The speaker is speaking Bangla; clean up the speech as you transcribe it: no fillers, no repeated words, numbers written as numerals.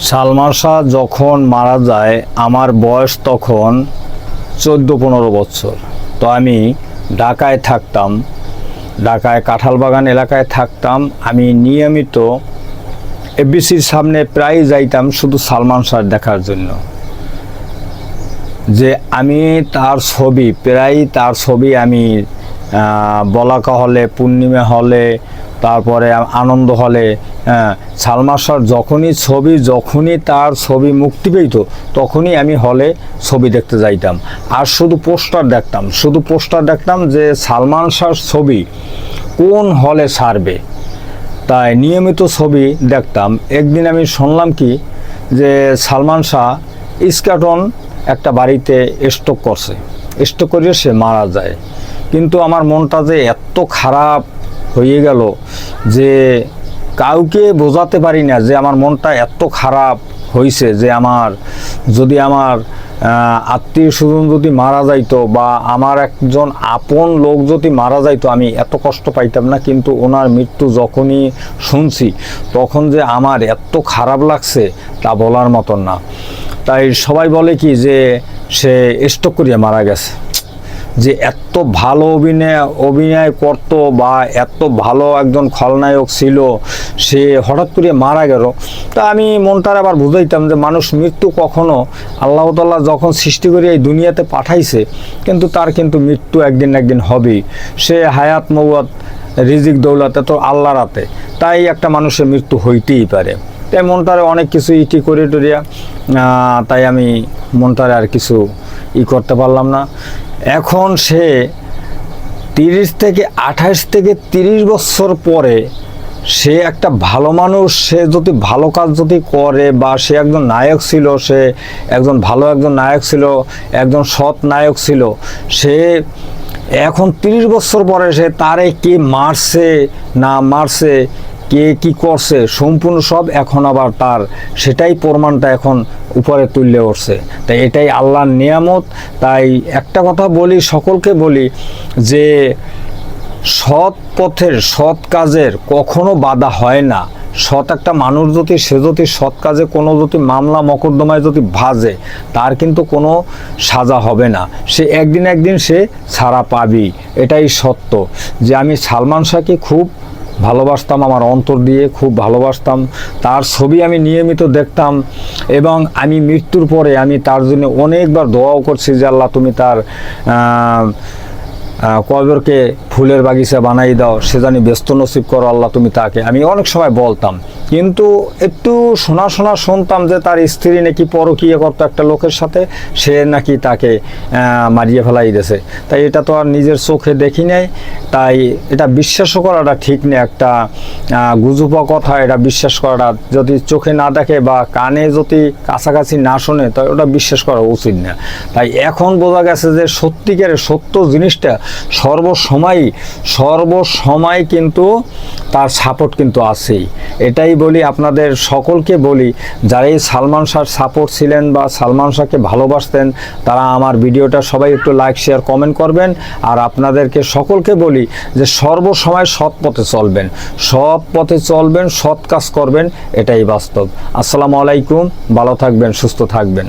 সালমান শাহ যখন মারা যায় আমার বয়স তখন 14-15 বছর। তো আমি ঢাকায় থাকতাম, ঢাকায় কাঁঠালবাগান এলাকায় থাকতাম। আমি নিয়মিত এফডিসির সামনে প্রায় যাইতাম শুধু সালমান শাহ দেখার জন্য। যে আমি তার ছবি আমি বলাকা হলে, পূর্ণিমা হলে, তারপরে আনন্দ হলে, সালমান শাহর যখনই তার ছবি মুক্তি পেত তখনই আমি হলে ছবি দেখতে যাইতাম। আর শুধু পোস্টার দেখতাম যে সালমান শাহর ছবি কোন হলে ছাড়বে, তাই নিয়মিত ছবি দেখতাম। একদিন আমি শুনলাম কি যে সালমান শাহ ইস্কাটন একটা বাড়িতে স্ট্রোক করে সে মারা যায়। কিন্তু আমার মনটা যে এত খারাপ হয়ে গেল যে কাউকে বোঝাতে পারি না যে আমার মনটা এত খারাপ হয়েছে যে আমার আত্মীয় স্বজন যদি মারা যাইতো বা আমার একজন আপন লোক যদি মারা যাইতো আমি এত কষ্ট পাইতাম না। কিন্তু ওনার মৃত্যু যখনই শুনছি তখন যে আমার এত খারাপ লাগছে তা বলার মতন না। তাই সবাই বলে কি যে সে স্ট্রোক করিয়া মারা গেছে। যে এত ভালো অভিনয় করত বা এত ভালো একজন খলনায়ক ছিল, সে হঠাৎ করে মারা গেল। তা আমি মনটার আবার বুঝাইতাম যে মানুষ মৃত্যু কখনো আল্লাহ তাআলা যখন সৃষ্টি করে এই দুনিয়াতে পাঠাইছে, কিন্তু তার কিন্তু মৃত্যু একদিন হবেই। সে হায়াত মওয়াত রিজিক দৌলত তো আল্লাহর হাতে, তাই একটা মানুষের মৃত্যু হইতেই পারে। তাই মনটারে অনেক কিছু ইটি করে টরিয়া, তাই আমি মনটারে আর কিছু করতে পারলাম না। এখন সে 28 থেকে 30 বছর পরে সে একটা ভালো মানুষ, সে যদি ভালো কাজ যদি করে বা সে একজন নায়ক ছিল, সে একজন ভালো নায়ক ছিল, একজন সৎ নায়ক ছিল, সে এখন 30 বছর পরে সে তারে কে মারছে না মারছে, কে কি করছে সম্পূর্ণ সব এখন আবার তার সেটাই প্রমাণটা এখন উপরে তুলে উঠছে। তাই এটাই আল্লাহর নিয়ামত। তাই একটা কথা বলি, সকলকে বলি যে সৎ পথের সৎ কাজের কখনো বাধা হয় না। সৎ একটা মানুষ যদি সৎ কাজে কোনো মামলা মকদ্দমায় যদি ভাজে, তার কিন্তু কোনো সাজা হবে না, সে একদিন সে ছাড়া পাবি। এটাই সত্য। যে আমি সালমান শাহকে খুব ভালোবাসতাম, আমার অন্তর দিয়ে খুব ভালোবাসতাম। তার ছবি আমি নিয়মিত দেখতাম এবং আমি মৃত্যুর পরে আমি তার জন্য অনেকবার দোয়াও করছি যে আল্লাহ তুমি তার কবরকে ফুলের বাগিচা বানাই দাও, সে জানি ব্যস্ত নসিব করো আল্লাহ তুমি তাকে। আমি অনেক সময় বলতাম, কিন্তু একটু শুনতাম যে তার স্ত্রী নাকি পরকীয়া করতো একটা লোকের সাথে, সে নাকি তাকে মারিয়ে ফেলাই দিয়েছে। তাই এটা তো আর নিজের চোখে দেখি নাই, তাই এটা বিশ্বাসও করাটা ঠিক নেই। একটা গুজব কথা, এটা বিশ্বাস করাটা যদি চোখে না দেখে বা কানে যদি কাছাকাছি না শোনে তাই ওটা বিশ্বাস করা উচিত না। তাই এখন বোঝা গেছে যে সত্যিকারের সত্য জিনিসটা সর্বসময় কিন্তু তার সাপোর্ট কিন্তু আছেই। এটাই বলি আপনাদের সকলকে বলি, যারা এই সালমান শাহর সাপোর্ট ছিলেন বা সালমান শাহকে ভালোবাসতেন, তারা আমার ভিডিওটা সবাই একটু লাইক শেয়ার কমেন্ট করবেন। আর আপনাদেরকে সকলকে বলি যে সর্বসময় সৎ পথে চলবেন, সৎ কাজ করবেন, এটাই বাস্তব। আসসালামু আলাইকুম, ভালো থাকবেন, সুস্থ থাকবেন।